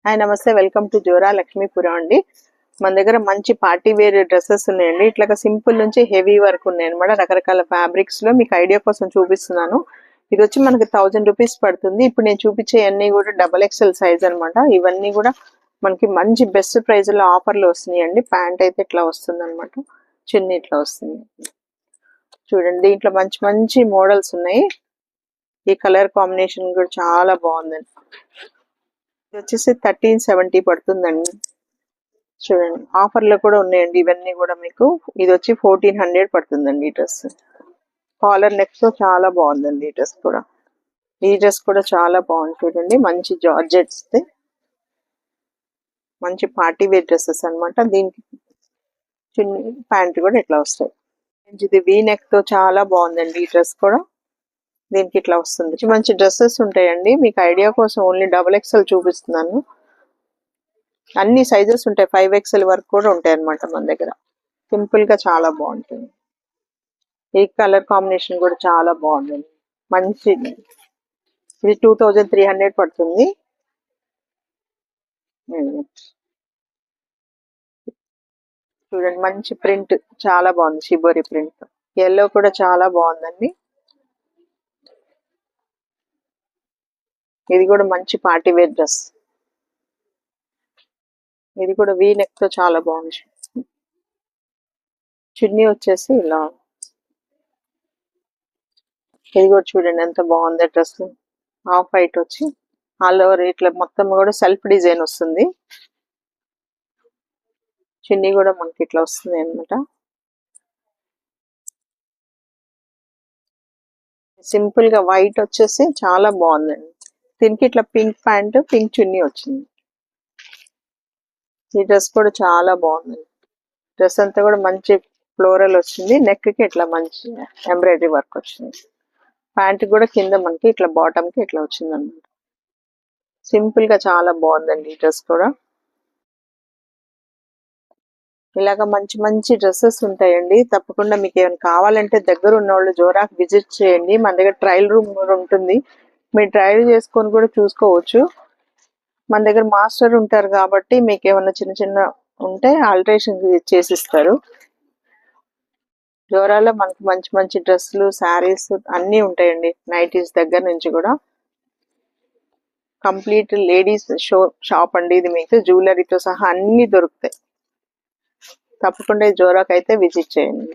Hi నమస్తే, welcome to Zora Lakshmipuram అండి. మన దగ్గర మంచి పార్టీ వేర్ డ్రెస్సెస్ ఉన్నాయండి. ఇట్లా సింపుల్ నుంచి హెవీ వరకు ఉన్నాయి అనమాట. రకరకాల ఫ్యాబ్రిక్స్ లో మీకు ఐడియా కోసం చూపిస్తున్నాను. ఇది వచ్చి మనకి 1000 రూపీస్ పడుతుంది. ఇప్పుడు నేను చూపించే అన్ని కూడా XXL సైజ్ అనమాట. ఇవన్నీ కూడా మనకి మంచి బెస్ట్ ప్రైస్ లో ఆఫర్లు వస్తున్నాయండి. ప్యాంట్ అయితే ఇట్లా వస్తుంది అనమాట, చున్నీ ఇట్లా వస్తుంది. చూడండి, దీంట్లో మంచి మంచి మోడల్స్ ఉన్నాయి. ఈ కలర్ కాంబినేషన్ కూడా చాలా బాగుందండి. ఇది వచ్చేసి 1370 పడుతుందండి. చూడండి, ఆఫర్లో కూడా ఉన్నాయండి ఇవన్నీ కూడా. మీకు ఇది వచ్చి 1400 పడుతుందండి ఈ డ్రెస్. కాలర్ నెక్ తో చాలా బాగుందండి ఈ డ్రెస్ కూడా. ఈ డ్రెస్ కూడా చాలా బాగుంది చూడండి, మంచి జార్జెట్స్, మంచి పార్టీ వేర్ డ్రెస్సెస్ అనమాట. దీనికి చున్నీ ప్యాంట్ కూడా ఇట్లా వస్తాయి. ఇది వీ నెక్ తో చాలా బాగుందండి ఈ డ్రెస్ కూడా. దీనికి ఇట్లా వస్తుంది. మంచి డ్రెస్సెస్ ఉంటాయండి. మీకు ఐడియా కోసం ఓన్లీ XXL చూపిస్తున్నాను. అన్ని సైజెస్ ఉంటాయి, 5XL వరకు కూడా ఉంటాయి అనమాట మన దగ్గర. సింపుల్ గా చాలా బాగుంటుంది. ఈ కలర్ కాంబినేషన్ కూడా చాలా బాగుందండి, మంచిది. ఇది 2300 పడుతుంది. చూడండి, మంచి ప్రింట్ చాలా బాగుంది, షిబోరి ప్రింట్. ఎల్లో కూడా చాలా బాగుందండి. ఇది కూడా మంచి పార్టీ వేర్ డ్రెస్. ఇది కూడా వీ నెక్ తో చాలా బాగుంది. చున్నీ వచ్చేసి ఇలా. ఇది కూడా చూడండి ఎంత బాగుంది డ్రెస్. హాఫ్ వైట్ వచ్చి ఆల్ ఓవర్ ఇట్లా మొత్తం కూడా సెల్ఫ్ డిజైన్ వస్తుంది. చున్నీ కూడా మనకి ఇట్లా వస్తుంది అనమాట. సింపుల్ గా వైట్ వచ్చేసి చాలా బాగుందండి. దీనికి ఇట్లా పింక్ ప్యాంట్, పింక్ చున్నీ వచ్చింది. ఈ డ్రెస్ కూడా చాలా బాగుంది. డ్రెస్ అంతా కూడా మంచి ఫ్లోరల్ వచ్చింది. నెక్ కి ఇట్లా మంచి ఎంబ్రాయిడరీ వర్క్ వచ్చింది. ప్యాంట్ కూడా కింద మనకి ఇట్లా బాటమ్ కి ఇట్లా వచ్చింది అనమాట. సింపుల్ గా చాలా బాగుందండి ఈ డ్రెస్ కూడా. ఇలాగ మంచి మంచి డ్రెస్సెస్ ఉంటాయండి. తప్పకుండా మీకు ఏమైనా కావాలంటే దగ్గర ఉన్న వాళ్ళు జోరాకి విజిట్ చేయండి. మన దగ్గర ట్రయల్ రూమ్ కూడా ఉంటుంది. మీరు ట్రయల్ చేసుకొని కూడా చూసుకోవచ్చు. మన దగ్గర మాస్టర్ ఉంటారు కాబట్టి మీకు ఏమైనా చిన్న చిన్న ఉంటే ఆల్టరేషన్ చేసిస్తారు. జోరాలో మనకి మంచి మంచి డ్రెస్సులు, శారీస్ అన్నీ ఉంటాయండి. నైటీస్ దగ్గర నుంచి కూడా. కంప్లీట్ లేడీస్ షాప్ అండి ఇది. మీకు జ్యువెలరీతో సహా అన్ని దొరుకుతాయి. తప్పకుండా జోరాకి అయితే విజిట్ చేయండి.